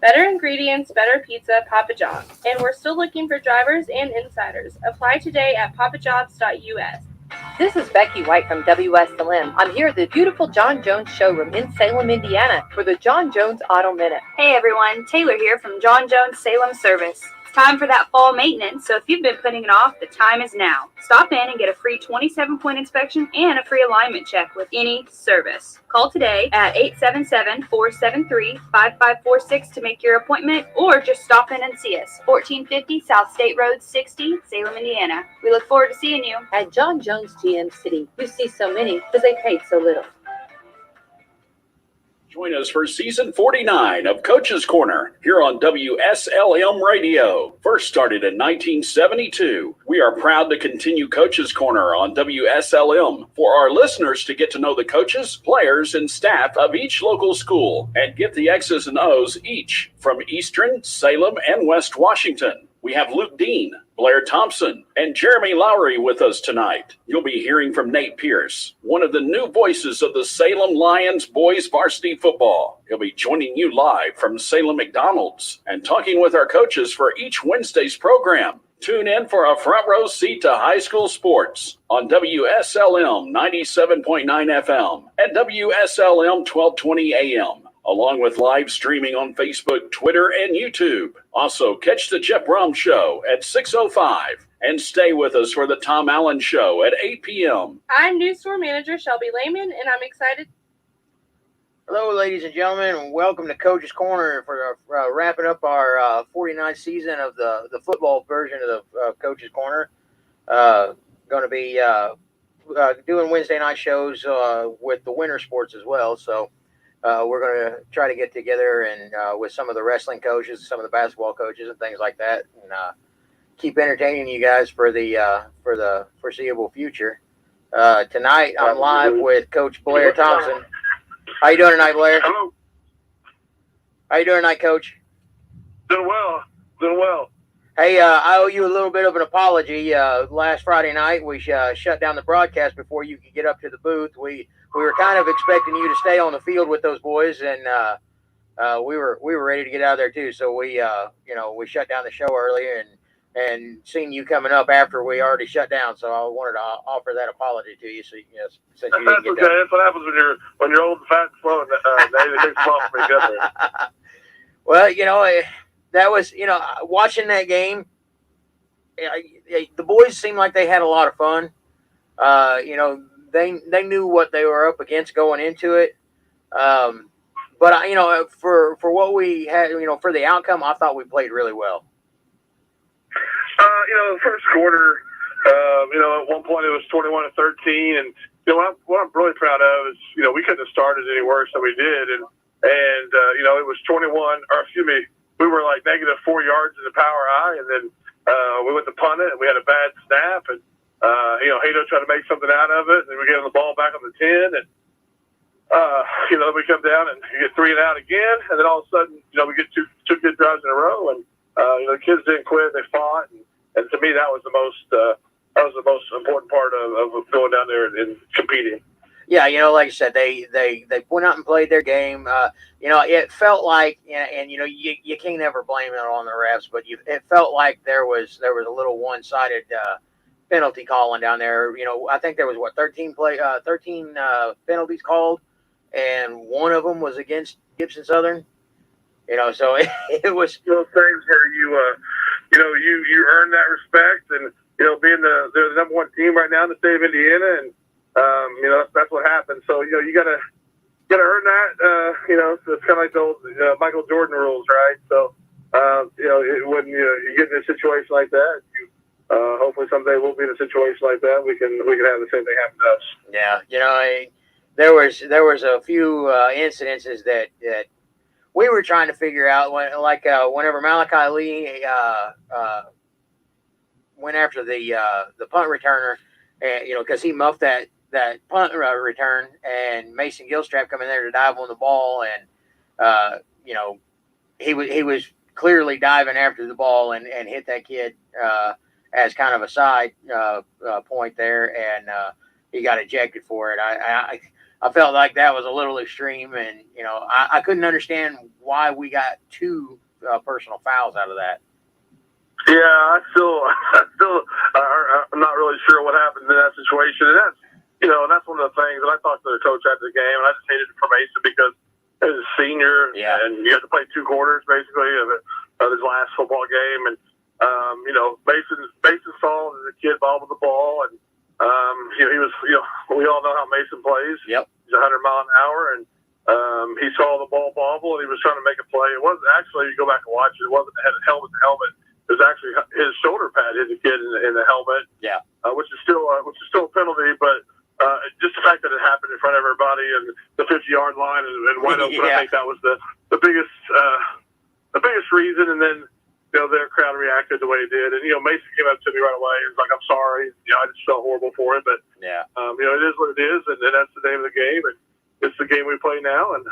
Better ingredients, better pizza, Papa John's. And we're still looking for drivers and insiders. Apply today at papajobs.us. This is Becky White from WSLM. I'm here at the beautiful John Jones showroom in Salem, Indiana for the John Jones Auto Minute. Hey everyone, Taylor here from John Jones Salem Service. It's time for that fall maintenance, so if you've been putting it off, the time is now. Stop in and get a free 27-point inspection and a free alignment check with any service. Call today at 877-473-5546 to make your appointment, or just stop in and see us. 1450 South State Road 60, Salem, Indiana. We look forward to seeing you. At John Jones GM City, you see so many because they paid so little. Join us for season 49 of Coach's Corner here on WSLM Radio. First started in 1972, we are proud to continue Coach's Corner on WSLM for our listeners to get to know the coaches, players, and staff of each local school and get the X's and O's each from Eastern, Salem, and West Washington. We have Luke Dean, Blair Thompson, and Jeremy Lowry with us tonight. You'll be hearing from Nate Pierce, one of the new voices of the Salem Lions boys varsity football. He'll be joining you live from Salem McDonald's and talking with our coaches for each Wednesday's program. Tune in for a front row seat to high school sports on WSLM 97.9 FM and WSLM 1220 AM. Along with live streaming on Facebook, Twitter, and YouTube. Also, catch the Jeff Brum Show at 6:05 and stay with us for the Tom Allen Show at 8 p.m. I'm News Store Manager Shelby Lehman, and I'm excited. Hello, ladies and gentlemen, and welcome to Coach's Corner for wrapping up our 49th season of the football version of the Coach's Corner. Going to be doing Wednesday night shows with the winter sports as well, so we're going to try to get together and with some of the wrestling coaches, some of the basketball coaches, and things like that, and keep entertaining you guys for the foreseeable future. Tonight, I'm live with Coach Blair Thompson. How you doing tonight, Blair? Hello. How you doing tonight, Coach? Doing well. Doing well. Hey, I owe you a little bit of an apology. Last Friday night, we shut down the broadcast before you could get up to the booth. We were kind of expecting you to stay on the field with those boys, and we were ready to get out of there too. So we shut down the show early and seen you coming up after we already shut down. So I wanted to offer that apology to you. So since you didn't That's get okay. that. That's what happens when you're old and fat and slow, and it takes a while for me to get there. Well, that was watching that game. The boys seemed like they had a lot of fun. They knew what they were up against going into it. But for what we had, for the outcome, I thought we played really well. The first quarter, at one point it was 21-13, and what I'm really proud of is, we couldn't have started any worse than we did, and it was 21, or excuse me, we were like -4 yards in the power I, and then we went to punt it, and we had a bad snap, and Hato tried to make something out of it, and then we gave him the ball back on the 10, and we come down and you get 3 and out again, and then all of a sudden, we get two good drives in a row, and the kids didn't quit; they fought, and to me, that was the most important part of going down there and competing. Yeah, like I said, they went out and played their game. It felt like, and you can't ever blame it on the refs, but it felt like there was a little one-sided penalty calling down there. I think there was 13 penalties called, and one of them was against Gibson Southern. So it was those things where you earn that respect, and being they're the number one team right now in the state of Indiana, and that's what happened. So you gotta earn that. So it's kind of like the old Michael Jordan rules, right? So when you get in a situation like that, hopefully someday we'll be in a situation like that. We can have the same thing happen to us. Yeah, there was a few incidences that we were trying to figure out whenever Malachi Lee went after the punt returner, because he muffed that punt return, and Mason Gilstrap coming there to dive on the ball, and he was clearly diving after the ball and hit that kid as kind of a side point there, and he got ejected for it. I felt like that was a little extreme, and I couldn't understand why we got two personal fouls out of that. Yeah, I'm not really sure what happened in that situation, and that's one of the things that I talked to the coach after the game, and I just hated it for Mason because he was a senior, and you had to play 2 quarters basically of his last football game, and Mason saw as a kid bobble the ball, and he was, we all know how Mason plays. Yep. He's 100 mile an hour, and he saw the ball bobble, and he was trying to make a play. It wasn't actually, you go back and watch it, it wasn't helmet to helmet. It was actually his shoulder pad hit the kid in the helmet. Yeah. Which is still a penalty, but just the fact that it happened in front of everybody and the 50-yard line and wide open, I think that was the biggest reason. And then their crowd reacted the way it did, and Mason came up to me right away. He was like, "I'm sorry, I just felt horrible for it, but it is what it is, and that's the name of the game, and it's the game we play now." And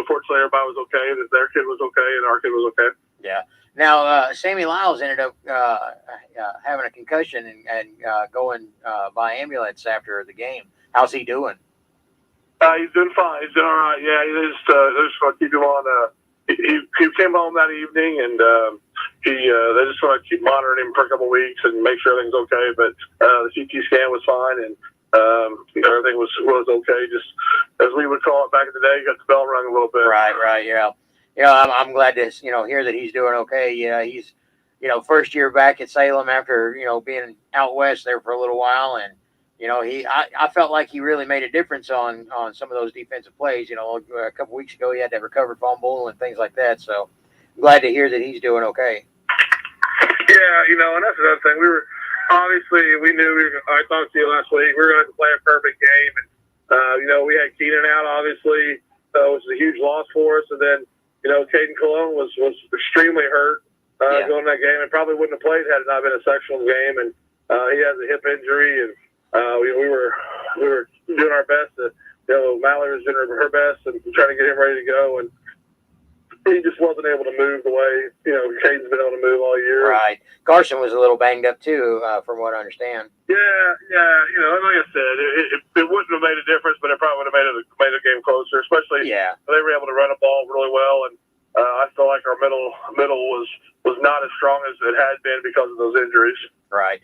fortunately, everybody was okay. That their kid was okay, and our kid was okay. Yeah. Now, Sammy Lyles ended up having a concussion and going by ambulance after the game. How's he doing? He's doing fine. He's doing all right. Yeah, they just want to keep him on. He came home that evening, and they just want to keep monitoring him for a couple of weeks and make sure everything's okay. But the CT scan was fine, and everything was okay. Just as we would call it back in the day, got the bell rung a little bit. Right. Yeah. I'm glad to hear that he's doing okay. Yeah, he's first year back at Salem after being out west there for a little while, and I felt like he really made a difference on some of those defensive plays. A couple weeks ago he had that recovered fumble and things like that. So I'm glad to hear that he's doing okay. Yeah, and that's another thing. We knew I talked to you last week. We were going to play a perfect game, and we had Keenan out, obviously, which is a huge loss for us, and then. Caden Cologne was extremely hurt going that game, and probably wouldn't have played had it not been a sectional game. And he has a hip injury, and we were doing our best. Mallory was doing her best and trying to get him ready to go, and he just wasn't able to move the way Caden's been able to move all year. Right. Carson was a little banged up too, from what I understand. Yeah. Like I said, it wouldn't have made a difference, but it probably would have made the game closer. Especially, they were able to run a ball really well, and I feel like our middle was not as strong as it had been because of those injuries. Right.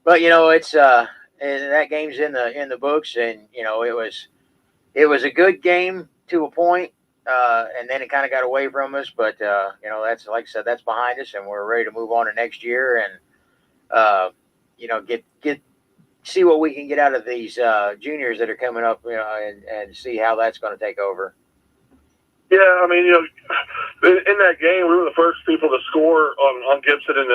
But it's that game's in the books, and it was a good game to a point. And then it kind of got away from us, but that's, like I said, that's behind us, and we're ready to move on to next year and see what we can get out of these juniors that are coming up, and see how that's going to take over. Yeah, I mean, in that game, we were the first people to score on Gibson in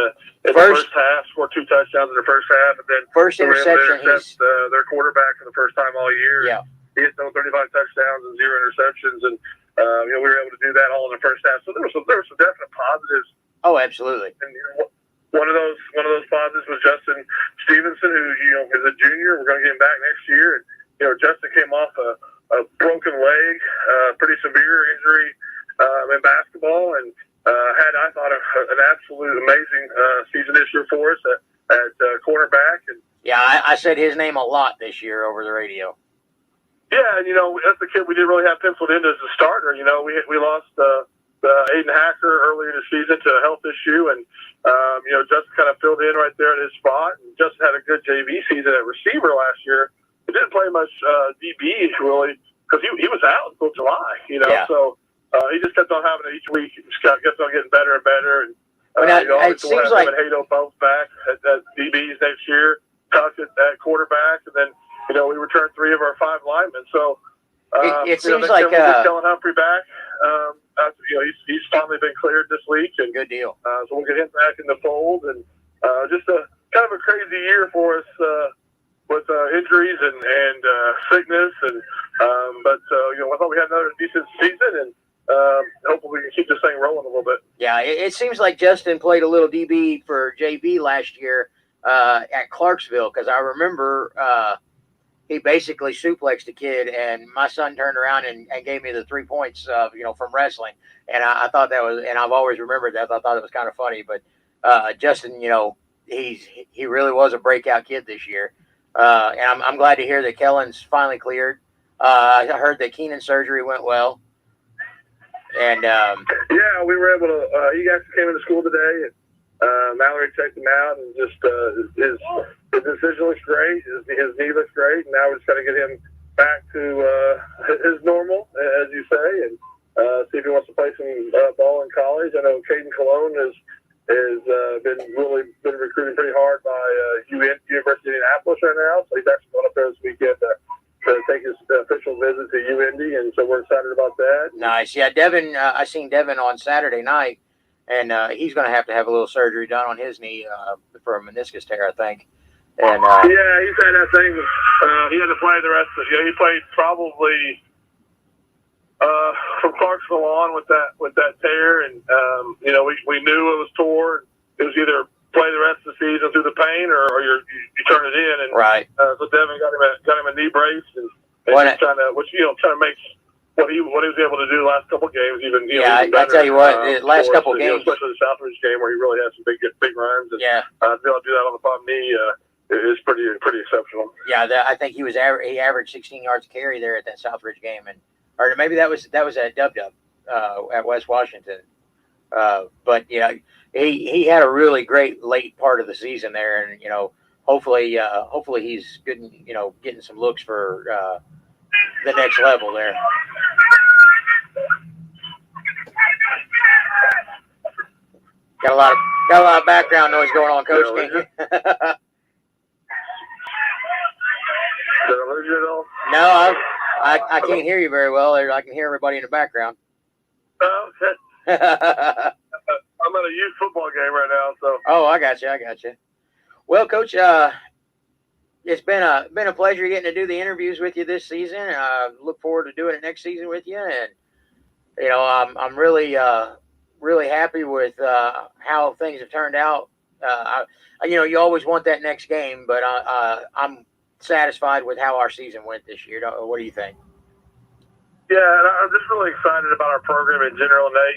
the first half, scored 2 touchdowns in the first half, and then first interception, their quarterback for the first time all year. Yeah, he had 35 touchdowns and 0 interceptions, and we were able to do that all in the first half. So there were some definite positives. Oh, absolutely. And one of those positives was Justin Stevenson, who is a junior. We're going to get him back next year. And Justin came off a broken leg, pretty severe injury in basketball, and had, I thought, an absolute amazing season this year for us at cornerback. And I said his name a lot this year over the radio. Yeah, and that's the kid we didn't really have penciled in as a starter. We lost Aiden Hacker earlier this season to a health issue, and Justin kind of filled in right there at his spot. And Justin had a good JV season at receiver last year. He didn't play much DB really because he was out until July. So he just kept on having it each week. He just kept on getting better and better. And it seems like Hado bounce back at DBs next year, Tuck at quarterback, and then. We returned 3 of our 5 linemen. So it seems like Kellen Humphrey back. He's finally been cleared this week, and good deal. So we'll get him back in the fold, and just a kind of a crazy year for us with injuries and sickness, and but I thought we had another decent season, and hopefully we can keep this thing rolling a little bit. Yeah, it seems like Justin played a little DB for JV last year at Clarksville, because I remember. He basically suplexed a kid, and my son turned around and gave me the 3 points, from wrestling. And I thought that was, and I've always remembered that. I thought it was kind of funny. But Justin, he really was a breakout kid this year. And I'm glad to hear that Kellen's finally cleared. I heard that Keenan's surgery went well. And yeah, we were able to. He actually came into school today, and Mallory checked him out, and just his decision looks great. His knee looks great, and now we're just got to get him back to his normal, as you say, and see if he wants to play some ball in college. I know Caden Cologne has been recruiting pretty hard by University of Indianapolis right now, so he's actually going up there this weekend to take his official visit to UIndy, and so we're excited about that. Nice. Yeah, Devin, I seen Devin on Saturday night, and he's going to have a little surgery done on his knee for a meniscus tear, I think. And yeah, he's had that thing. He had to play the rest of he played probably from Clarksville on with that tear, and we knew it was torn. It was either play the rest of the season through the pain, or you turn it in. And right. So Devin got him a knee brace, and just kind of makes what he was able to do the last couple games even even better. I tell you what, the last couple games, especially the Southridge game where he really had some big runs. And, yeah, to be able to do that on the bottom knee is pretty exceptional. Yeah, I think he averaged 16 yards a carry there at that Southridge game, or maybe that was at Dub at West Washington. But yeah, he had a really great late part of the season there, and hopefully he's good, getting some looks for the next level there. Got a lot of background noise going on, Coach. Did I lose you at all? No, I can't hear you very well. I can hear everybody in the background. Oh, okay. I'm at a youth football game right now, so. Oh, I got you. Well, Coach, it's been a pleasure getting to do the interviews with you this season. Look forward to doing it next season with you, and I'm really happy with how things have turned out. You always want that next game, but I'm satisfied with how our season went this year. What do you think? Yeah, and I'm just really excited about our program in general, Nate.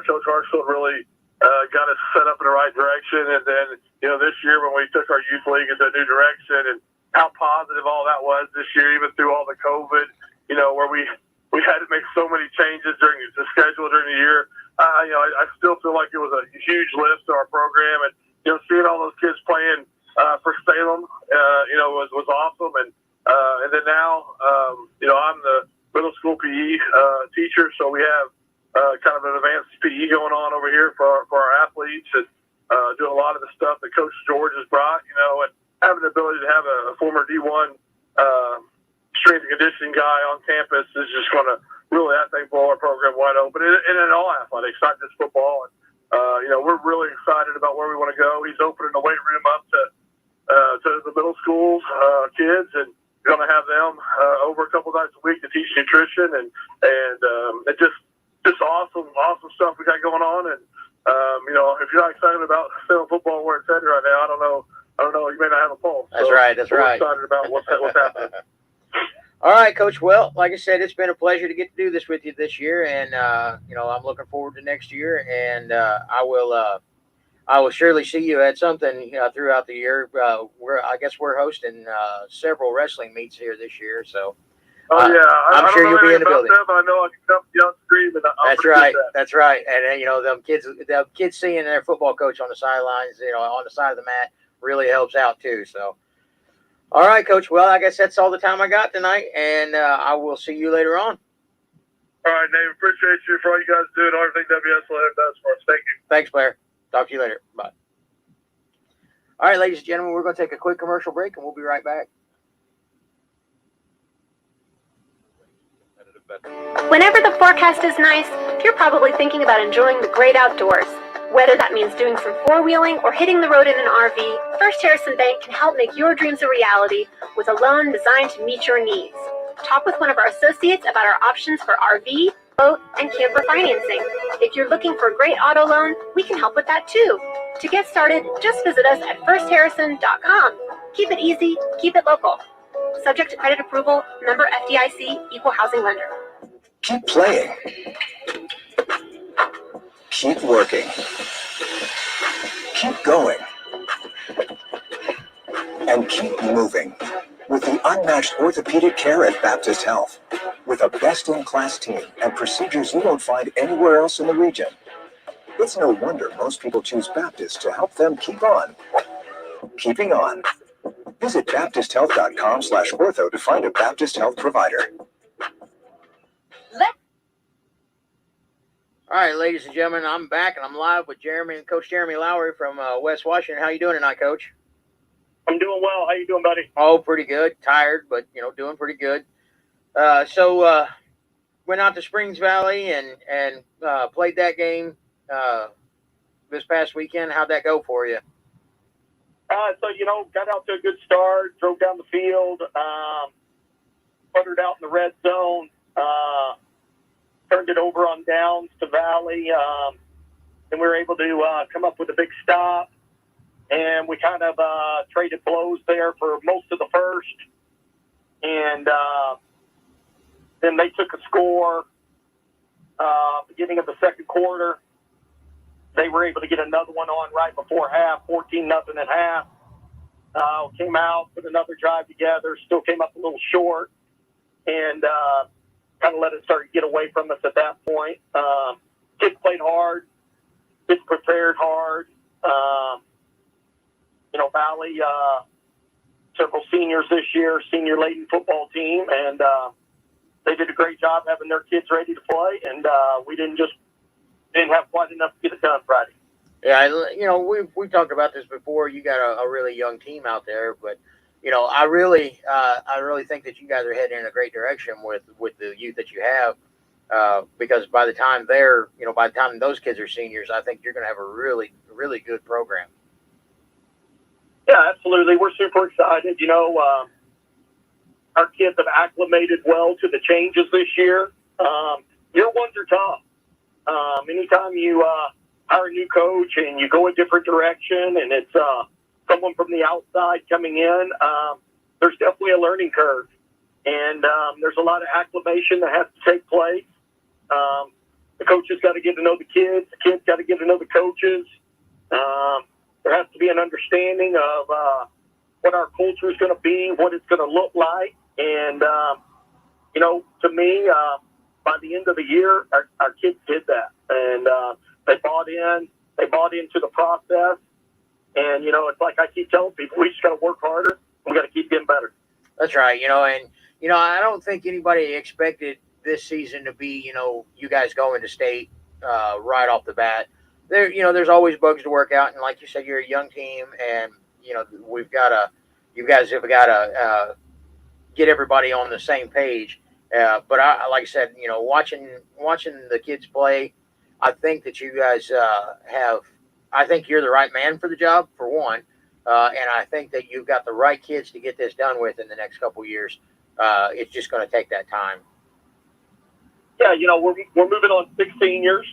Coach Hartsfield really got us set up in the right direction, and then this year when we took our youth league into a new direction, and how positive all that was this year, even through all the COVID, where we had to make so many changes during the schedule during the year. I still feel like it was a huge lift to our program, and seeing all those kids playing for Salem, was awesome, and then now, I'm the middle school PE teacher, so we have kind of an advanced PE going on over here for our athletes, and doing a lot of the stuff that Coach George has brought, and having the ability to have a former D1 strength and conditioning guy on campus is just going to really, I think, blow our program wide open, and in all athletics, not just football. And we're really excited about where we want to go. He's opening the weight room up to the middle school kids, and going to have them over a couple nights a week to teach nutrition, and it just awesome stuff we got going on. And if you're not excited about Salem football where it's headed right now, I don't know, you may not have a pulse. That's right. We're excited about what's happening. All right, Coach. Well, like I said, it's been a pleasure to get to do this with you this year, and I'm looking forward to next year, and I will surely see you at something throughout the year. I guess we're hosting several wrestling meets here this year, so. I'm sure you'll be in the building. Them, I know I can come yell and scream, and That's right. That's right. And them kids seeing their football coach on the sidelines, on the side of the mat, really helps out too. So, all right, Coach. Well, I guess that's all the time I got tonight, and I will see you later on. All right, Nate. Appreciate you for all you guys do and everything WSLM does for us. Thank you. Thanks, Blair. Talk to you later. Bye. All right, ladies and gentlemen, we're going to take a quick commercial break, and we'll be right back. Whenever the forecast is nice, you're probably thinking about enjoying the great outdoors. Whether that means doing some four-wheeling or hitting the road in an RV, First Harrison Bank can help make your dreams a reality with a loan designed to meet your needs. Talk with one of our associates about our options for RV, boat, and camper financing. If you're looking for a great auto loan, we can help with that too. To get started, just visit us at firstharrison.com. Keep it easy, keep it local. Subject to credit approval, member FDIC, equal housing lender. Keep playing. Keep working. Keep going. And keep moving. with the unmatched orthopedic care at Baptist Health. With a best-in-class team and procedures you won't find anywhere else in the region, it's no wonder most people choose Baptist to help them keep on keeping on. Visit baptisthealth.com/ortho to find a Baptist Health provider. All right, ladies and gentlemen, I'm back and I'm live with Coach Jeremy Lowry from West Washington. How you doing tonight, Coach? I'm doing well. How you doing, buddy? Oh, pretty good. Tired, but doing pretty good. So went out to Springs Valley and played that game this past weekend. How'd that go for you? So got out to a good start. Drove down the field. Puttered out in the red zone. Turned it over on downs to Valley, and we were able to come up with a big stop. And we kind of traded blows there for most of the first. And then they took a score beginning of the second quarter. They were able to get another one on right before half, 14-0 at half. Came out, put another drive together, still came up a little short. And kind of let it start to get away from us at that point. Kids played hard. Kids prepared hard. Valley, several seniors this year, senior-laden football team, and they did a great job having their kids ready to play, and we didn't have quite enough to get it done Friday. Yeah, we've talked about this before. You got a really young team out there, but I really think that you guys are heading in a great direction with the youth that you have, because by the time those kids are seniors, I think you're going to have a really, really good program. Yeah, absolutely. We're super excited. Our kids have acclimated well to the changes this year. Year ones are tough. Anytime you hire a new coach and you go a different direction and it's someone from the outside coming in, there's definitely a learning curve. And there's a lot of acclimation that has to take place. The coaches got to get to know the kids got to get to know the coaches. There has to be an understanding of what our culture is going to be, what it's going to look like. And, to me, by the end of the year, our kids did that. And they bought into the process. And, it's like I keep telling people, we just got to work harder. We got to keep getting better. That's right. I don't think anybody expected this season to be, you guys going to state right off the bat. There's always bugs to work out. And like you said, you're a young team and, you guys have got to get everybody on the same page. But like I said, watching the kids play, I think that you guys I think you're the right man for the job, for one. And I think that you've got the right kids to get this done with in the next couple of years. It's just going to take that time. Yeah, we're moving on 6 seniors,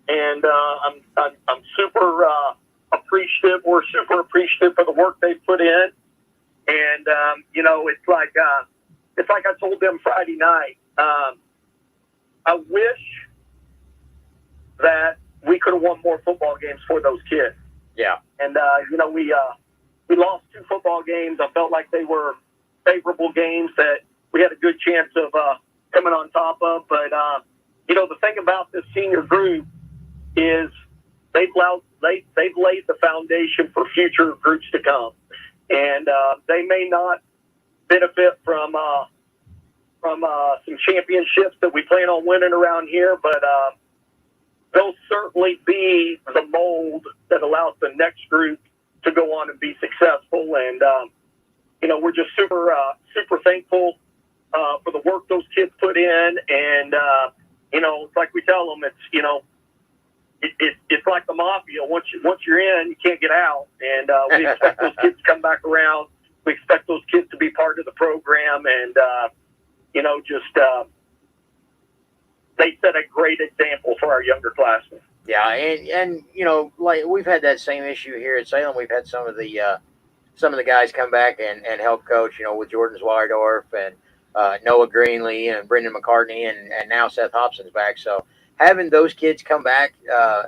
and I'm super appreciative. We're super appreciative for the work they've put in, and it's like I told them Friday night. I wish that we could have won more football games for those kids. Yeah, and we lost 2 football games. I felt like they were favorable games that we had a good chance of coming on top of. But the thing about this senior group is they've laid the foundation for future groups to come, and they may not benefit from some championships that we plan on winning around here, but they'll certainly be the mold that allows the next group to go on and be successful. And we're just super thankful for the work those kids put in. And it's like we tell them, it's like the mafia. Once you're in, you can't get out. And we expect those kids to come back around. We expect those kids to be part of the program, and they set a great example for our younger classmen. Yeah, and like we've had that same issue here at Salem. We've had some of the guys come back and help coach. With Jordan Zweierdorf and Noah Greenlee and Brendan McCartney and now Seth Hobson's back. So having those kids come back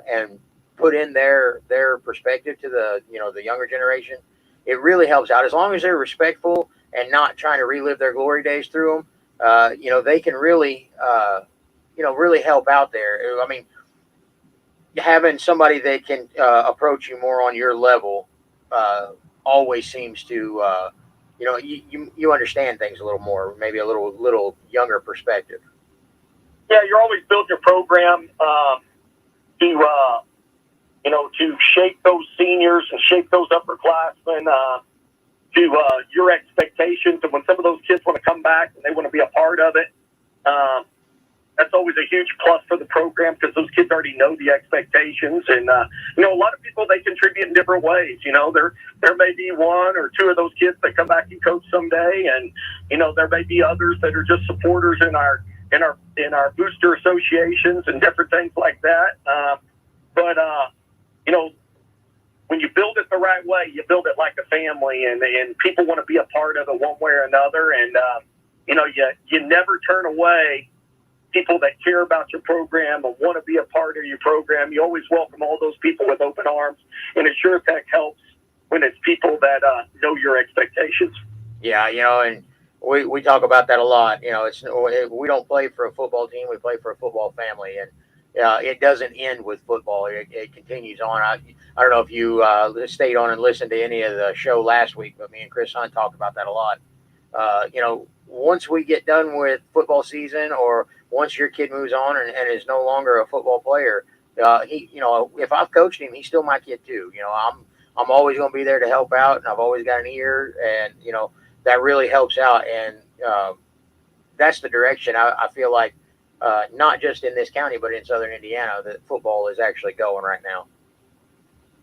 and put in their perspective to the younger generation, it really helps out. As long as they're respectful and not trying to relive their glory days through them, they can really, really help out there. I mean, having somebody that can approach you more on your level always seems to, you understand things a little more, maybe a little younger perspective. Yeah, you're always building your program to shape those seniors and shape those upperclassmen to your expectations. And when some of those kids want to come back and they want to be a part of it, that's always a huge plus for the program because those kids already know the expectations. And, a lot of people, they contribute in different ways. There may be one or two of those kids that come back and coach someday. And, there may be others that are just supporters in our booster associations and different things like that. But when you build it the right way, you build it like a family, and people want to be a part of it one way or another. And, you never turn away people that care about your program and want to be a part of your program. You always welcome all those people with open arms, and it sure as heck helps when it's people that know your expectations. Yeah, and we talk about that a lot. We don't play for a football team; we play for a football family, and it doesn't end with football. It continues on. I don't know if you stayed on and listened to any of the show last week, but me and Chris Hunt talked about that a lot. Once we get done with football season, or once your kid moves on and is no longer a football player, if I've coached him, he's still my kid too. I'm always going to be there to help out, and I've always got an ear, and that really helps out. And that's the direction I feel like, not just in this county, but in Southern Indiana, that football is actually going right now.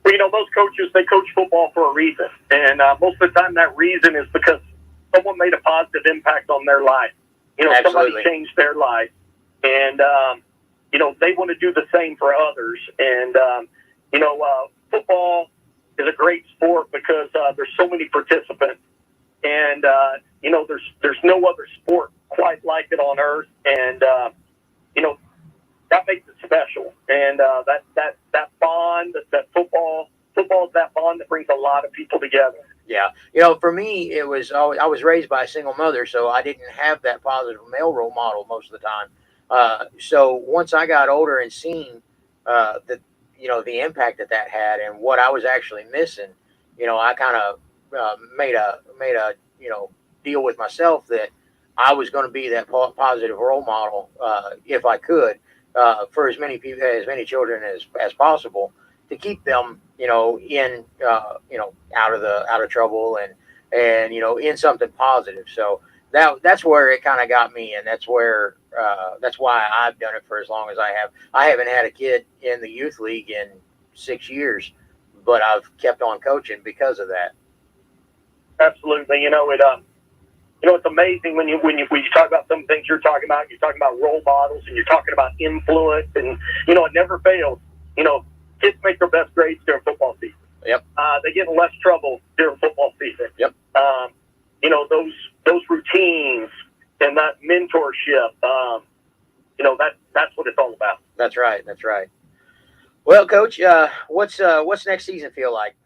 Well, those coaches, they coach football for a reason. And most of the time that reason is because someone made a positive impact on their life. Somebody changed their life. And, they want to do the same for others. And, football is a great sport because there's so many participants. And, there's no other sport quite like it on earth. And, that makes it special. And that bond, that football is that bond that brings a lot of people together. Yeah. For me, I was raised by a single mother, so I didn't have that positive male role model most of the time. So once I got older and seen the impact that had and what I was actually missing, I kind of made a deal with myself that I was going to be that positive role model if I could for as many people, as many children as possible, to keep them out of trouble and in something positive. So that's where it kind of got me, and that's where that's why I've done it for as long as I have. I haven't had a kid in the youth league in 6 years, but I've kept on coaching because of that. Absolutely. It's amazing when you talk about some things you're talking about role models, and you're talking about influence, and it never fails. Kids make their best grades during football season. Yep. They get in less trouble during football season. Yep. Those routines and that mentorship. That's what it's all about. That's right. Well, Coach, what's next season feel like?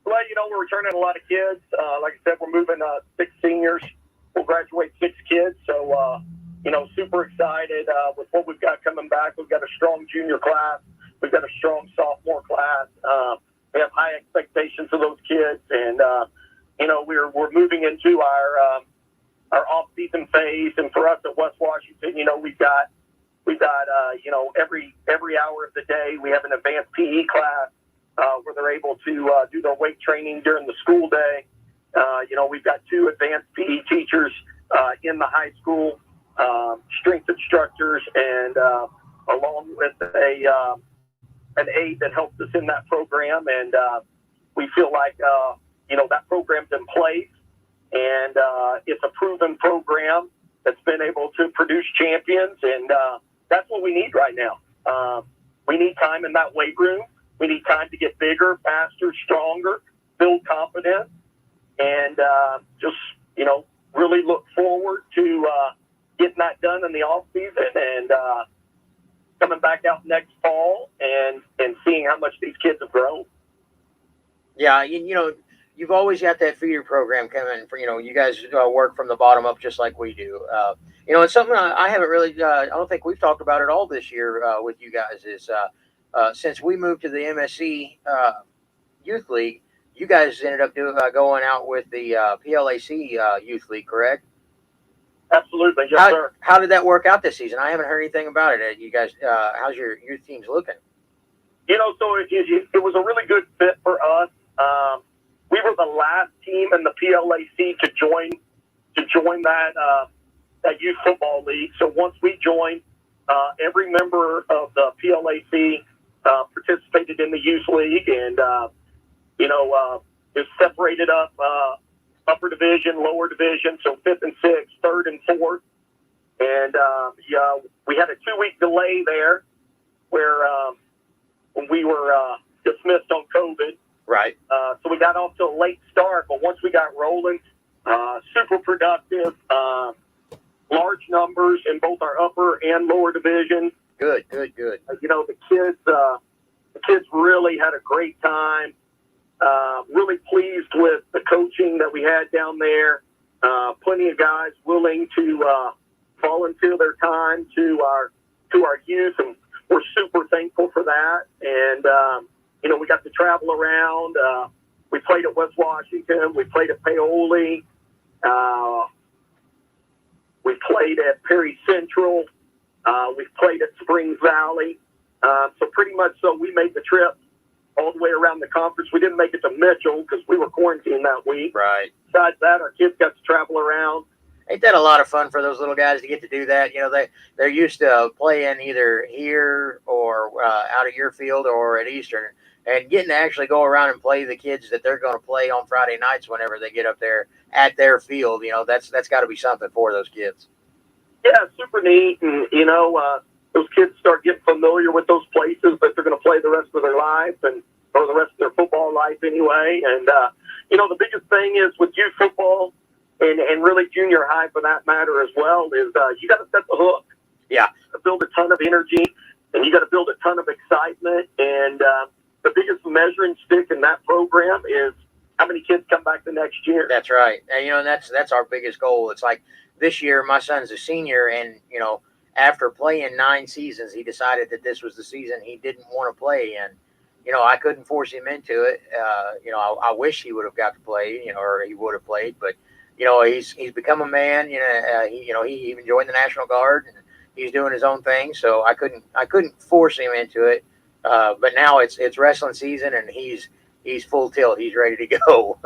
Well, we're returning a lot of kids. Like I said, we're moving 6 seniors. We'll graduate 6 kids. So, super excited with what we've got coming back. We've got a strong junior class. We've got a strong sophomore class. We have high expectations of those kids, and we're moving into our off-season phase. And for us at West Washington, we've got every hour of the day we have an advanced PE class where they're able to do their weight training during the school day. We've got 2 advanced PE teachers in the high school, strength instructors, and along with an aide that helps us in that program. And we feel like, that program's in place, and it's a proven program that's been able to produce champions. And that's what we need right now. We need time in that weight room. We need time to get bigger, faster, stronger, build confidence, and really look forward to getting that done in the off season and coming back out next fall and seeing how much these kids have grown. Yeah, you've always got that feeder program coming. For you guys work from the bottom up just like we do. It's something I haven't really. I don't think we've talked about it all this year with you guys. Is since we moved to the MSC Youth League, you guys ended up going out with the PLAC Youth League, correct? Absolutely, yes, sir. How did that work out this season? I haven't heard anything about it. You guys, how's your youth teams looking? So it was a really good fit for us. We were the last team in the PLAC to join that youth football league. So once we joined, every member of the PLAC participated in the youth league, and it's separated up upper division, lower division, so 5th and 6th, 3rd and 4th, and we had a 2-week delay there where when we were dismissed on COVID. Right. So we got off to a late start, but once we got rolling, super productive, large numbers in both our upper and lower division. Good. The kids really had a great time. Really pleased with the coaching that we had down there. Plenty of guys willing to volunteer their time to our youth, and we're super thankful for that. And we got to travel around. We played at West Washington. We played at Paoli. We played at Perry Central. We played at Springs Valley. So pretty much, we made the trip all the way around the conference. We didn't make it to Mitchell because we were quarantined that week. Right. Besides that, our kids got to travel around. Ain't that a lot of fun for those little guys to get to do that? They're used to playing either here or out of your field or at Eastern, and getting to actually go around and play the kids that they're going to play on Friday nights whenever they get up there at their field. That's got to be something for those kids. Yeah, super neat. And, those kids start getting familiar with those places that they're going to play the rest of their life or the rest of their football life anyway. And, the biggest thing is with youth football and really junior high for that matter as well is you got to set the hook. Yeah. You got to build a ton of energy, and you got to build a ton of excitement. And the biggest measuring stick in that program is how many kids come back the next year. That's right. And, that's our biggest goal. It's like this year, my son's a senior, and, after playing 9 seasons, he decided that this was the season he didn't want to play in. I couldn't force him into it. I wish he would have got to play, or he would have played, but, he's become a man. He even joined the National Guard, and he's doing his own thing. So I couldn't force him into it. But now it's wrestling season, and he's full tilt. He's ready to go.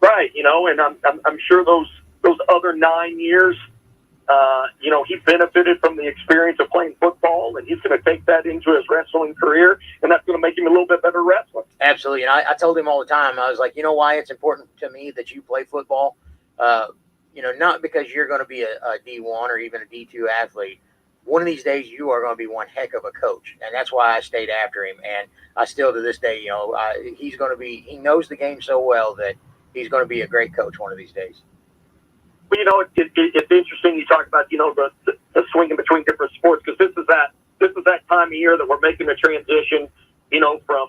Right. And I'm sure those other 9 years, he benefited from the experience of playing football, and he's going to take that into his wrestling career, and that's going to make him a little bit better wrestler. Absolutely. And I told him all the time, I was like, why it's important to me that you play football? Not because you're going to be a D1 or even a D2 athlete. One of these days you are going to be one heck of a coach. And that's why I stayed after him. And I still, to this day, he knows the game so well that he's going to be a great coach one of these days. Well, it's interesting you talk about, the swinging between different sports, because this is that time of year that we're making the transition, from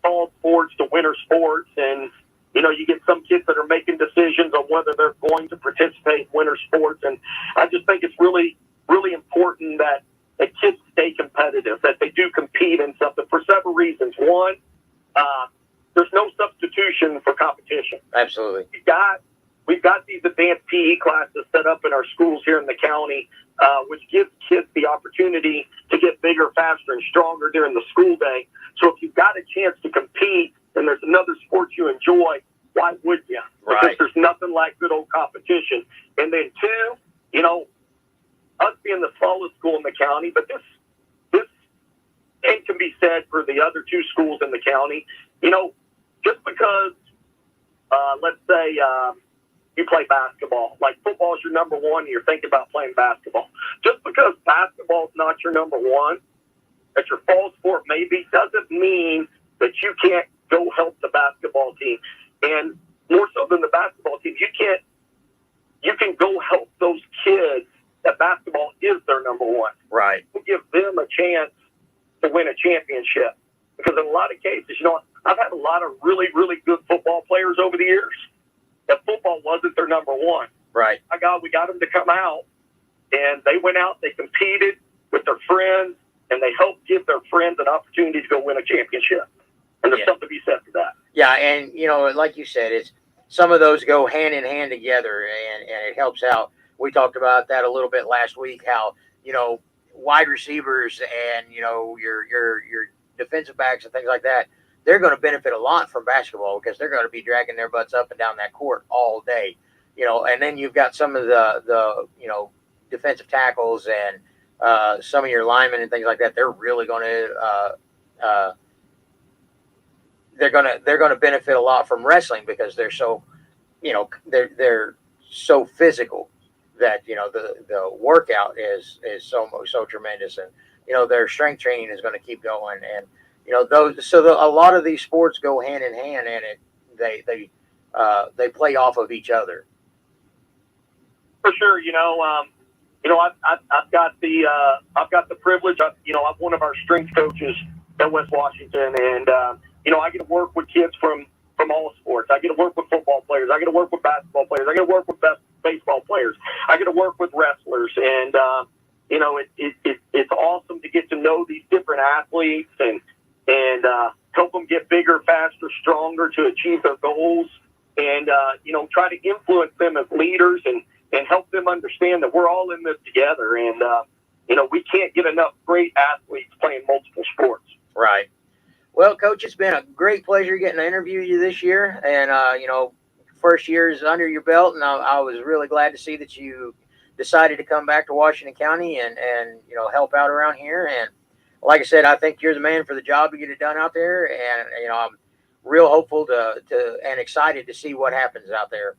fall sports to winter sports. And, you get some kids that are making decisions on whether they're going to participate in winter sports. And I just think it's really, really important that kids stay competitive, that they do compete in something for several reasons. One, there's no substitution for competition. Absolutely. We've got these advanced PE classes set up in our schools here in the county, which gives kids the opportunity to get bigger, faster, and stronger during the school day. So if you've got a chance to compete and there's another sport you enjoy, why would you? Right. Because there's nothing like good old competition. And then 2, us being the smallest school in the county, but this can be said for the other 2 schools in the county. Just because, let's say, you play basketball. Like football is your number one, and you're thinking about playing basketball. Just because basketball is not your number one, that your fall sport maybe, doesn't mean that you can't go help the basketball team. And more so than the basketball team, you can go help those kids that basketball is their number one. Right. Give them a chance to win a championship. Because in a lot of cases, I've had a lot of really, really good football players over the years. And football wasn't their number one. Right. We got them to come out, and they went out, they competed with their friends, and they helped give their friends an opportunity to go win a championship. And there's something to be said for that. Yeah, and, like you said, it's some of those go hand in hand together, and it helps out. We talked about that a little bit last week, how, wide receivers and, your defensive backs and things like that, they're going to benefit a lot from basketball because they're going to be dragging their butts up and down that court all day, and then you've got some of the defensive tackles and some of your linemen and things like that. They're really going to they're going to benefit a lot from wrestling because they're so they're so physical that the workout is so tremendous, and their strength training is going to keep going, and a lot of these sports go hand in hand, and they play off of each other. For sure, I've got the privilege. I'm one of our strength coaches at West Washington, and I get to work with kids from all sports. I get to work with football players. I get to work with basketball players. I get to work with baseball players. I get to work with wrestlers, and it's awesome to get to know these different athletes and help them get bigger, faster, stronger to achieve their goals, and try to influence them as leaders and help them understand that we're all in this together, and we can't get enough great athletes playing multiple sports. Right. Well, Coach, it's been a great pleasure getting to interview you this year, and first year is under your belt, and I was really glad to see that you decided to come back to Washington County and help out around here. And like I said, I think you're the man for the job to get it done out there, and I'm real hopeful to and excited to see what happens out there.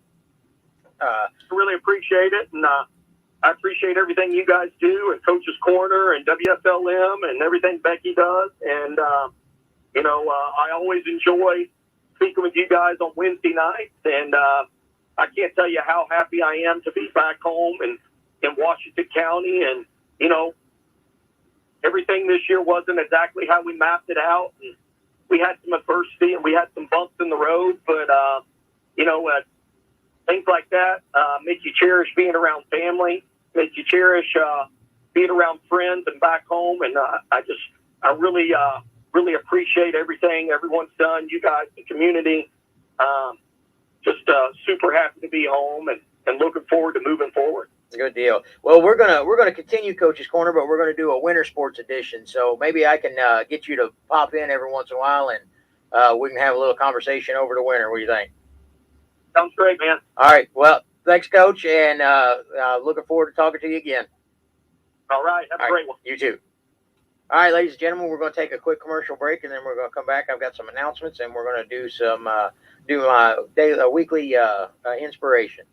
I really appreciate it, and I appreciate everything you guys do, and Coach's Corner, and WSLM, and everything Becky does. And I always enjoy speaking with you guys on Wednesday nights, and I can't tell you how happy I am to be back home in Washington County. And everything this year wasn't exactly how we mapped it out, and we had some adversity and we had some bumps in the road, but things like that make you cherish being around family, make you cherish being around friends and back home. And I really appreciate everything everyone's done, you guys, the community. Just super happy to be home and looking forward to moving forward. Good deal. Well, we're gonna continue Coach's Corner, but we're gonna do a winter sports edition. So maybe I can get you to pop in every once in a while, and we can have a little conversation over the winter. What do you think? Sounds great, man. All right. Well, thanks, Coach, and looking forward to talking to you again. All right. Have a great one. You too. All right, ladies and gentlemen, we're going to take a quick commercial break, and then we're going to come back. I've got some announcements, and we're going to do some my weekly inspiration.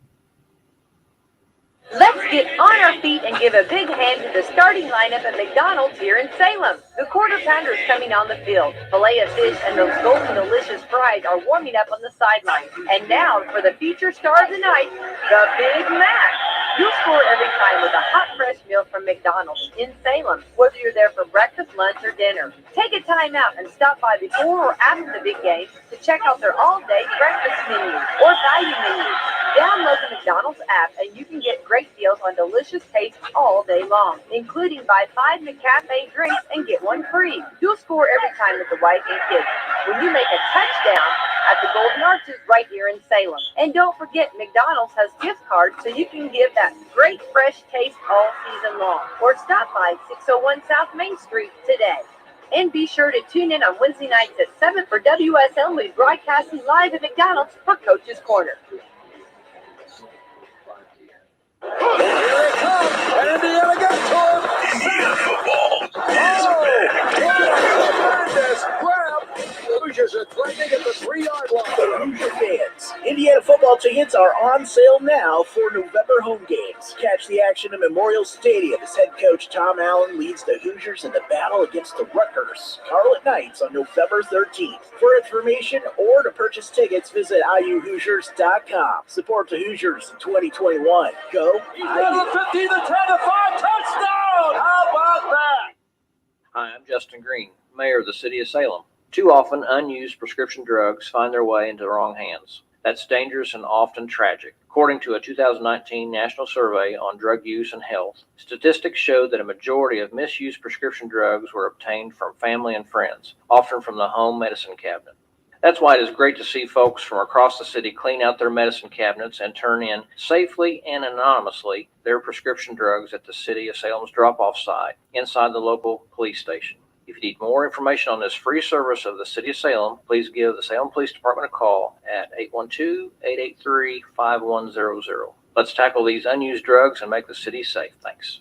Let's get on our feet and give a big hand to the starting lineup at McDonald's here in Salem. The quarter pounder is coming on the field. Filet of fish and those golden delicious fries are warming up on the sideline. And now for the feature star of the night, the Big Mac. You'll score every time with a hot, fresh meal from McDonald's in Salem, whether you're there for breakfast, lunch, or dinner. Take a time out and stop by before or after the big game to check out their all-day breakfast menu or value menu. Download the McDonald's app and you can get great deals on delicious taste all day long, including buy 5 McCafe drinks and get one free. You'll score every time with the wife and kids when you make a touchdown at the Golden Arches right here in Salem. And don't forget, McDonald's has gift cards so you can give that great fresh taste all season long. Or stop by 601 South Main Street today. And be sure to tune in on Wednesday nights at 7 for WSLM. We're broadcasting live at McDonald's for Coach's Corner. Here it comes, and Indiana gets to him. Indiana football is This grab. Hoosiers are threatening at the 3-yard line. Hoosier fans, Indiana football tickets are on sale now for November home games. Catch the action at Memorial Stadium as head coach Tom Allen leads the Hoosiers in the battle against the Rutgers Scarlet Knights on November 13th. For information or to purchase tickets, visit IUHoosiers.com. Support the Hoosiers in 2021. Go He's got a 15 to 10 to 5 touchdown. How about that? Hi, I'm Justin Green, Mayor of the City of Salem. Too often, unused prescription drugs find their way into the wrong hands. That's dangerous and often tragic. According to a 2019 national survey on drug use and health, statistics showed that a majority of misused prescription drugs were obtained from family and friends, often from the home medicine cabinet. That's why it is great to see folks from across the city clean out their medicine cabinets and turn in safely and anonymously their prescription drugs at the City of Salem's drop-off site inside the local police station. If you need more information on this free service of the City of Salem, please give the Salem Police Department a call at 812-883-5100. Let's tackle these unused drugs and make the city safe. Thanks.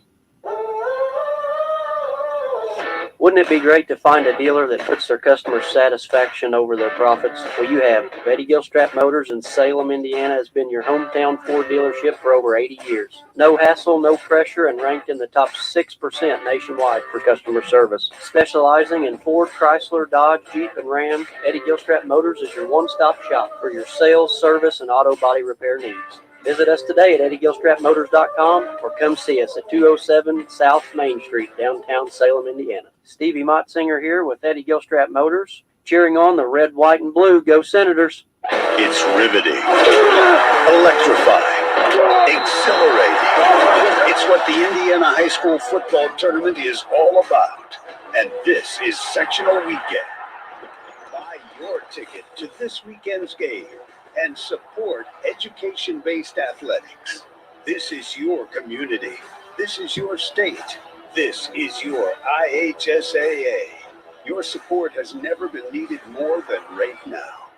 Wouldn't it be great to find a dealer that puts their customer satisfaction over their profits? Well, you have. Betty Gilstrap Motors in Salem, Indiana has been your hometown Ford dealership for over 80 years. No hassle, no pressure, and ranked in the top 6% nationwide for customer service. Specializing in Ford, Chrysler, Dodge, Jeep, and Ram, Betty Gilstrap Motors is your one-stop shop for your sales, service, and auto body repair needs. Visit us today at EddieGilstrapMotors.com or come see us at 207 South Main Street, downtown Salem, Indiana. Exciting Motsinger here with Eddie Gilstrap Motors, cheering on the red, white, and blue. Go Senators! It's riveting, electrifying, exhilarating. It's what the Indiana High School football tournament is all about. And this is sectional weekend. Buy your ticket to this weekend's game and support education-based athletics. This is your community. This is your state. This is your IHSAA. Your support has never been needed more than right now.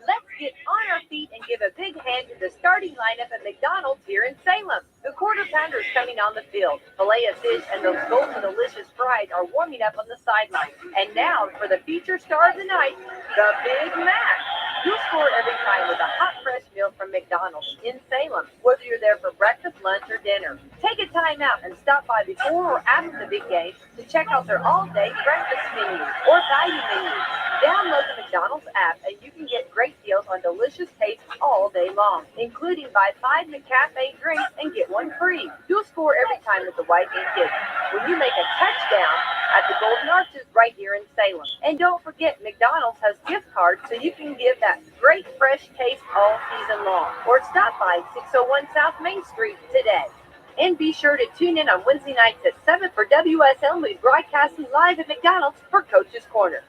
Let's get on our feet and give a big hand to the starting lineup at McDonald's here in Salem. The quarter pounders coming on the field. Filet of fish and those golden delicious fries are warming up on the sideline. And now for the feature star of the night, the Big Mac. You'll score every time with a hot, fresh meal from McDonald's in Salem, whether you're there for breakfast, lunch, or dinner. Take a time out and stop by before or after the big game to check out their all-day breakfast menu or value menu. Download the McDonald's app and you can get great deals on delicious tastes all day long, including buy 5 McCafe drinks and get one free. You'll score every time with the White Ink Kids when you make a touchdown at the Golden Arches right here in Salem. And don't forget, McDonald's has gift cards so you can give that great fresh taste all season long. Or stop by 601 South Main Street today. And be sure to tune in on Wednesday nights at 7 for WSLM. We're broadcasting live at McDonald's for Coach's Corner.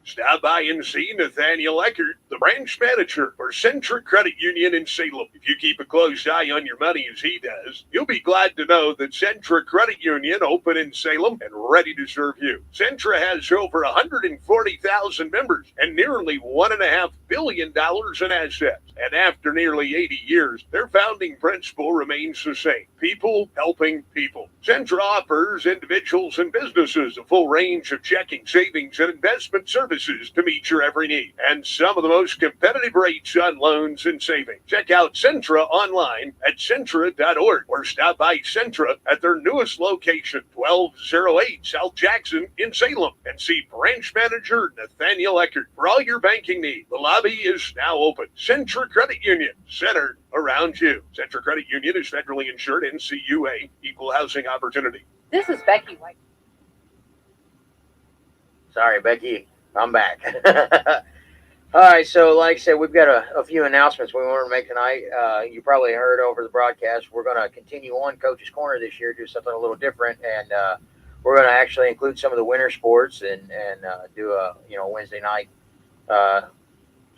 Stop by and see Nathaniel Eckert, the branch manager for Centric Credit Union in Salem. If you keep a close eye on your money as he does, you'll be glad to know that Centric Credit Union open in Salem and ready to serve you. Centra has over 140,000 members and nearly $1.5 billion in assets. And after nearly 80 years, their founding principle remains the same: people helping people. Centra offers individuals and businesses a full range of checking, savings, and investment services to meet your every need, and some of the most competitive rates on loans and savings. Check out Centra online at Centra.org or stop by Centra at their newest location, 1208 South Jackson in Salem, and see branch manager Nathaniel Eckert for all your banking needs. The lobby is now open. Centra Credit Union, centered around you. Centra Credit Union is federally insured, NCUA, equal housing opportunity. This is Becky White. Sorry, Becky. I'm back. All right, so like I said, we've got a few announcements we want to make tonight. You probably heard over the broadcast, we're going to continue on Coach's Corner this year, do something a little different, and we're going to actually include some of the winter sports and do a Wednesday night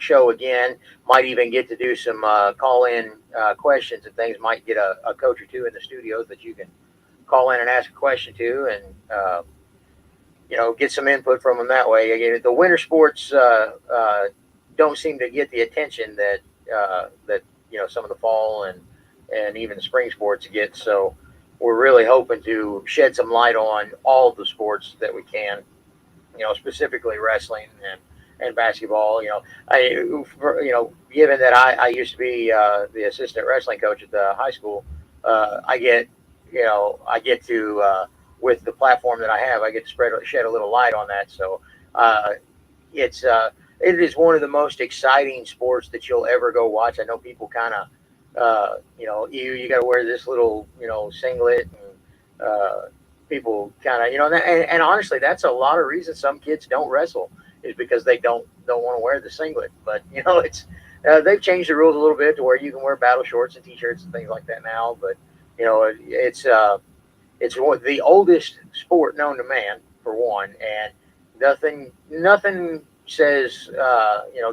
show again. Might even get to do some call-in questions and things. Might get a coach or two in the studios that you can call in and ask a question to, and get some input from them that way. Again, the winter sports don't seem to get the attention that some of the fall and even the spring sports get. So we're really hoping to shed some light on all of the sports that we can, specifically wrestling and basketball. Given that I used to be the assistant wrestling coach at the high school, I get to with the platform that I have, I get to shed a little light on that. So it is one of the most exciting sports that you'll ever go watch. I know people kind of, you got to wear this little, singlet and, people kind of, and honestly, that's a lot of reasons some kids don't wrestle is because they don't want to wear the singlet. But it's they've changed the rules a little bit to where you can wear battle shorts and t-shirts and things like that now. But it's the oldest sport known to man, for one, and nothing says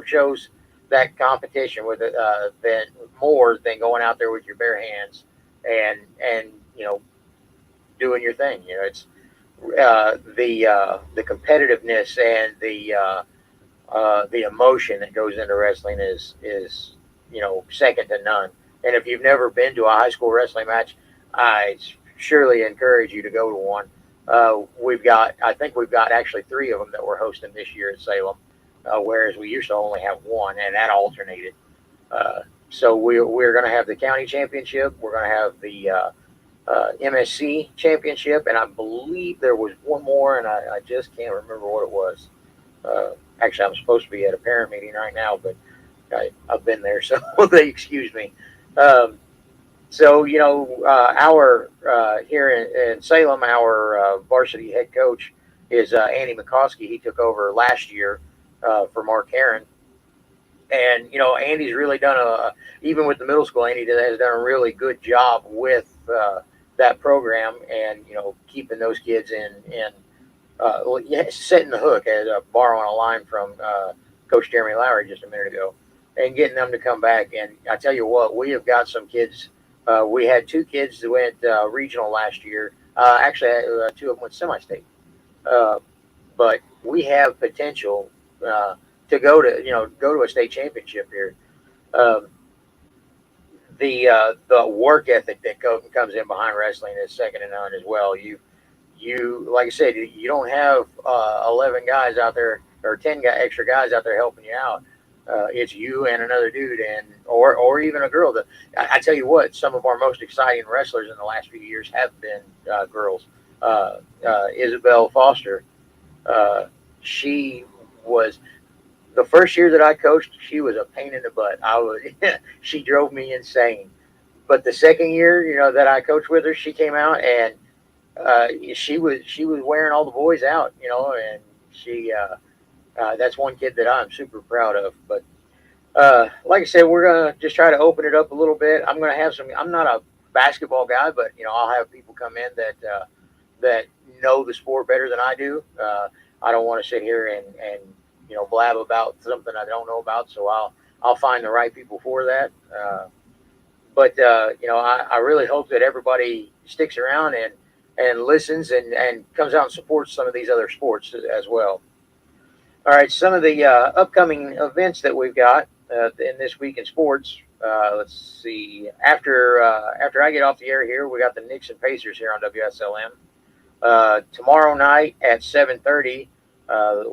shows that competition with it than more than going out there with your bare hands and doing your thing. It's the competitiveness and the emotion that goes into wrestling is second to none. And if you've never been to a high school wrestling match, I surely encourage you to go to one. I think we've got actually 3 of them that we're hosting this year at Salem, whereas we used to only have 1, and that alternated. So we're going to have the county championship. We're going to have the MSC championship, and I believe there was one more, and I just can't remember what it was. Actually, I'm supposed to be at a parent meeting right now, but I've been there, so they excuse me. So our here in Salem, our varsity head coach is Andy McCoskey. He took over last year for Mark Heron, and Andy's really done even with the middle school. Andy has done a really good job with that program, and keeping those kids in setting the hook, as borrowing a line from Coach Jeremy Lowry just a minute ago, and getting them to come back. And I tell you what, we have got some kids. We had 2 kids that went regional last year. Actually, 2 of them went semi-state. But we have potential to go to a state championship here. The work ethic that comes in behind wrestling is second to none as well. You like I said, you don't have 11 guys out there or 10 extra guys out there helping you out. It's you and another dude, or even a girl. I tell you what, some of our most exciting wrestlers in the last few years have been girls. Isabel Foster, she was the first year that I coached. She was a pain in the butt. She drove me insane. But the second year, that I coached with her, she came out and she was wearing all the boys out, and she that's one kid that I'm super proud of. But like I said, we're gonna just try to open it up a little bit. I'm gonna have some. I'm not a basketball guy, but I'll have people come in that know the sport better than I do. I don't want to sit here and blab about something I don't know about, so I'll find the right people for that. But I really hope that everybody sticks around and listens and comes out and supports some of these other sports as well. All right, some of the upcoming events that we've got in this week in sports. Let's see. After I get off the air here, we got the Knicks and Pacers here on WSLM. Tomorrow night at 7:30,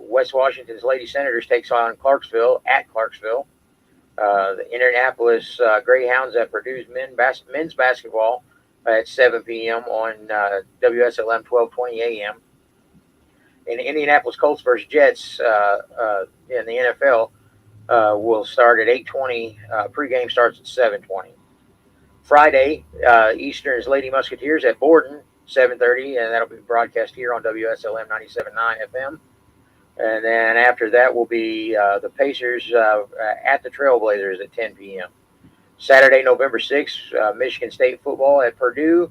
West Washington's Lady Senators takes on Clarksville at Clarksville. The Indianapolis Greyhounds at Purdue's men's basketball at 7 p.m. on WSLM 1220 a.m. And the Indianapolis Colts versus Jets in the NFL will start at 8:20. Pregame starts at 7:20. Friday, Eastern's Lady Musketeers at Borden, 7:30, and that'll be broadcast here on WSLM 97.9 FM. And then after that will be the Pacers at the Trailblazers at 10 p.m. Saturday, November 6th, Michigan State football at Purdue,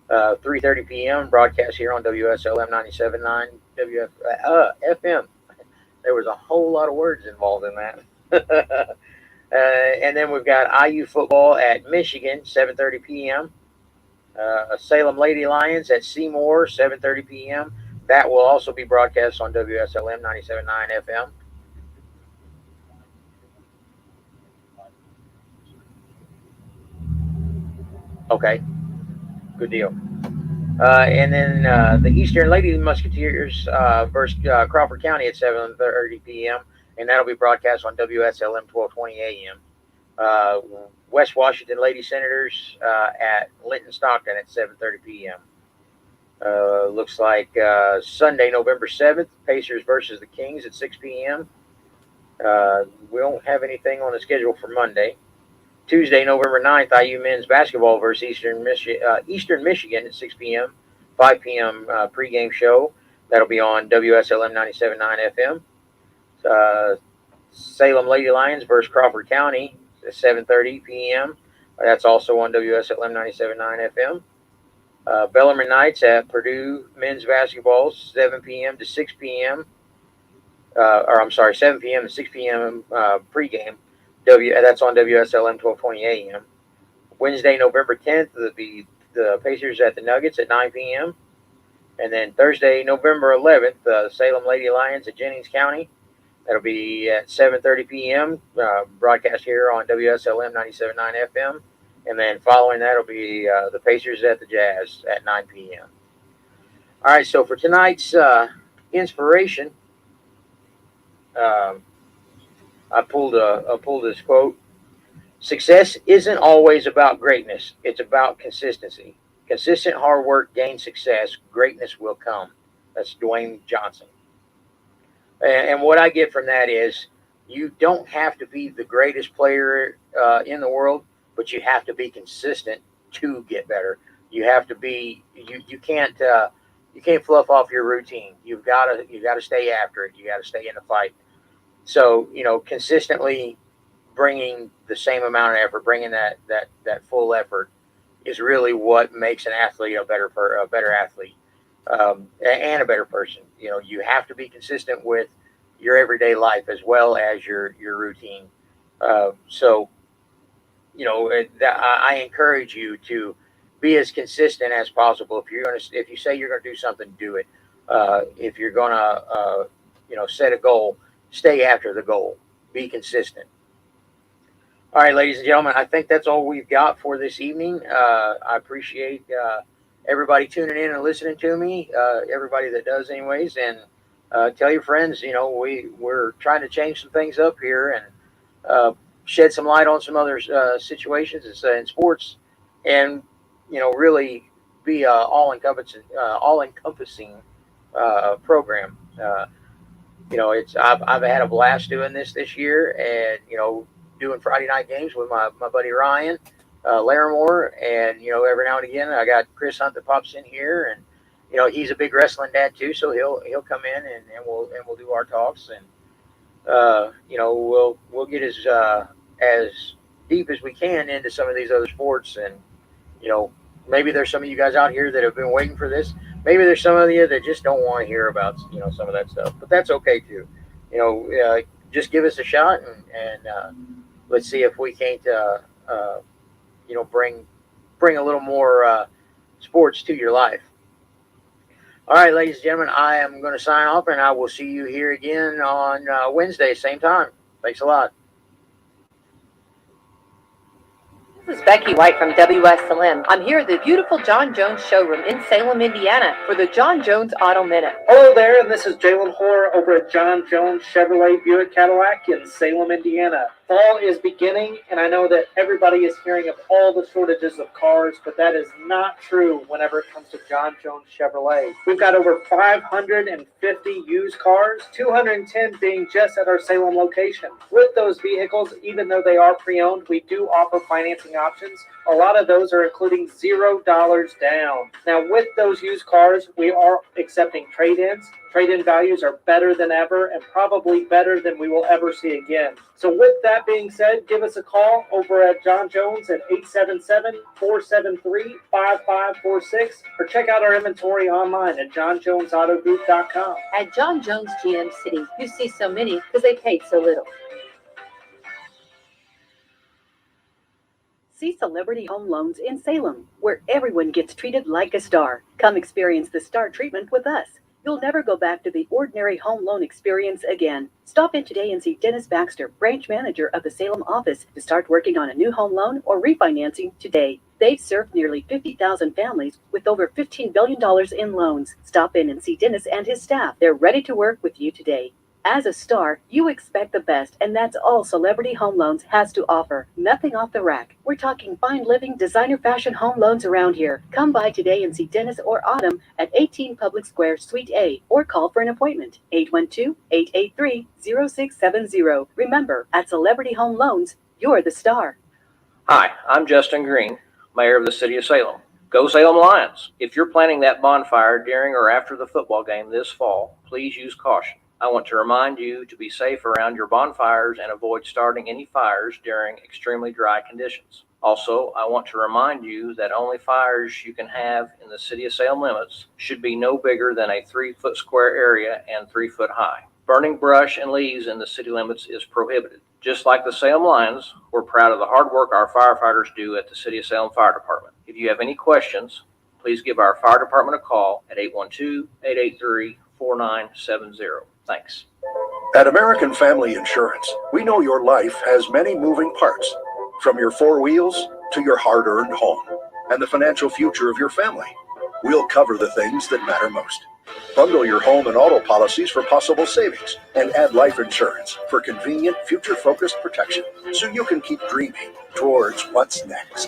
3:30 p.m. broadcast here on WSLM 97.9 FM. There was a whole lot of words involved in that. And then we've got IU football at Michigan, 7:30 p.m. Salem Lady Lions at Seymour, 7:30 p.m. That will also be broadcast on WSLM 97.9 FM. Okay, good deal. And then the Eastern Lady Musketeers versus Crawford County at 7:30 p.m. And that'll be broadcast on WSLM 1220 a.m. West Washington Lady Senators at Linton Stockton at 7:30 p.m. Looks like Sunday, November 7th, Pacers versus the Kings at 6 p.m. We don't have anything on the schedule for Monday. Tuesday, November 9th, IU men's basketball versus Eastern Michigan at 6 p.m. 5 p.m. Pregame show. That'll be on WSLM 97.9 FM. Salem Lady Lions versus Crawford County at 7:30 p.m. That's also on WSLM 97.9 FM. Bellarmine Knights at Purdue men's basketball, 7 p.m. to 6 p.m. 7 p.m. to 6 p.m. Pregame. That's on WSLM 1220 a.m. Wednesday, November 10th, it'll be the Pacers at the Nuggets at 9 p.m. And then Thursday, November 11th, Salem Lady Lions at Jennings County. That'll be at 7:30 p.m. Broadcast here on WSLM 97.9 FM. And then following that will be the Pacers at the Jazz at 9 p.m. All right, so for tonight's inspiration, I pulled this quote. Success isn't always about greatness. It's about consistency. Consistent hard work gains success. Greatness will come. That's Dwayne Johnson. And what I get from that is you don't have to be the greatest player in the world, but you have to be consistent to get better. You have to be. You can't fluff off your routine. You got to stay after it. You got to stay in the fight. So consistently bringing the same amount of effort, bringing that full effort, is really what makes an athlete a better athlete and a better person. You have to be consistent with your everyday life as well as your routine. So I encourage you to be as consistent as possible. If you say you're gonna do something, do it. If you're gonna set a goal, stay after the goal. Be consistent. All right, ladies and gentlemen, I think that's all we've got for this evening. I appreciate everybody tuning in and listening to me, everybody that does anyways, and tell your friends, we're trying to change some things up here and shed some light on some other situations in sports, and really be a all-encompassing program. I've had a blast doing this year, and doing Friday night games with my buddy Ryan Larimore, and every now and again I got Chris Hunt that pops in here, and he's a big wrestling dad too, so he'll come in and we'll do our talks, and we'll get as deep as we can into some of these other sports, and maybe there's some of you guys out here that have been waiting for this. Maybe there's some of you that just don't want to hear about some of that stuff, but that's okay too. Just give us a shot, and let's see if we can't bring a little more sports to your life. All right, ladies and gentlemen, I am going to sign off, and I will see you here again on Wednesday, same time. Thanks a lot. This is Becky White from WSLM. I'm here at the beautiful John Jones showroom in Salem, Indiana for the John Jones Auto Minute. Hello there, and this is Jalen Hoare over at John Jones Chevrolet Buick Cadillac in Salem, Indiana. Fall is beginning, and I know that everybody is hearing of all the shortages of cars, but that is not true whenever it comes to John Jones Chevrolet. We've got over 550 used cars, 210 being just at our Salem location. With those vehicles, even though they are pre-owned, we do offer financing options. A lot of those are including $0 down. Now, with those used cars, we are accepting trade-ins. Trade-in values are better than ever and probably better than we will ever see again. So with that being said, give us a call over at John Jones at 877-473-5546 or check out our inventory online at johnjonesautogroup.com. At John Jones GM City, you see so many because they paid so little. See Celebrity Home Loans in Salem, where everyone gets treated like a star. Come experience the star treatment with us. You'll never go back to the ordinary home loan experience again. Stop in today and see Dennis Baxter, branch manager of the Salem office, to start working on a new home loan or refinancing today. They've served nearly 50,000 families with over $15 billion in loans. Stop in and see Dennis and his staff. They're ready to work with you today. As a star, you expect the best, and that's all Celebrity Home Loans has to offer. Nothing off the rack. We're talking fine living, designer fashion home loans around here. Come by today and see Dennis or Autumn at 18 Public Square, Suite A, or call for an appointment. 812-883-0670. Remember, at Celebrity Home Loans, you're the star. Hi, I'm Justin Green, Mayor of the City of Salem. Go Salem Lions! If you're planning that bonfire during or after the football game this fall, please use caution. I want to remind you to be safe around your bonfires and avoid starting any fires during extremely dry conditions. Also, I want to remind you that only fires you can have in the City of Salem limits should be no bigger than a 3-foot square area and 3 foot high. Burning brush and leaves in the city limits is prohibited. Just like the Salem Lions, we're proud of the hard work our firefighters do at the City of Salem Fire Department. If you have any questions, please give our fire department a call at 812-883-4970. Thanks. At American Family Insurance, we know your life has many moving parts, from your 4 wheels to your hard-earned home and the financial future of your family. We'll cover the things that matter most. Bundle your home and auto policies for possible savings and add life insurance for convenient, future-focused protection so you can keep dreaming towards what's next.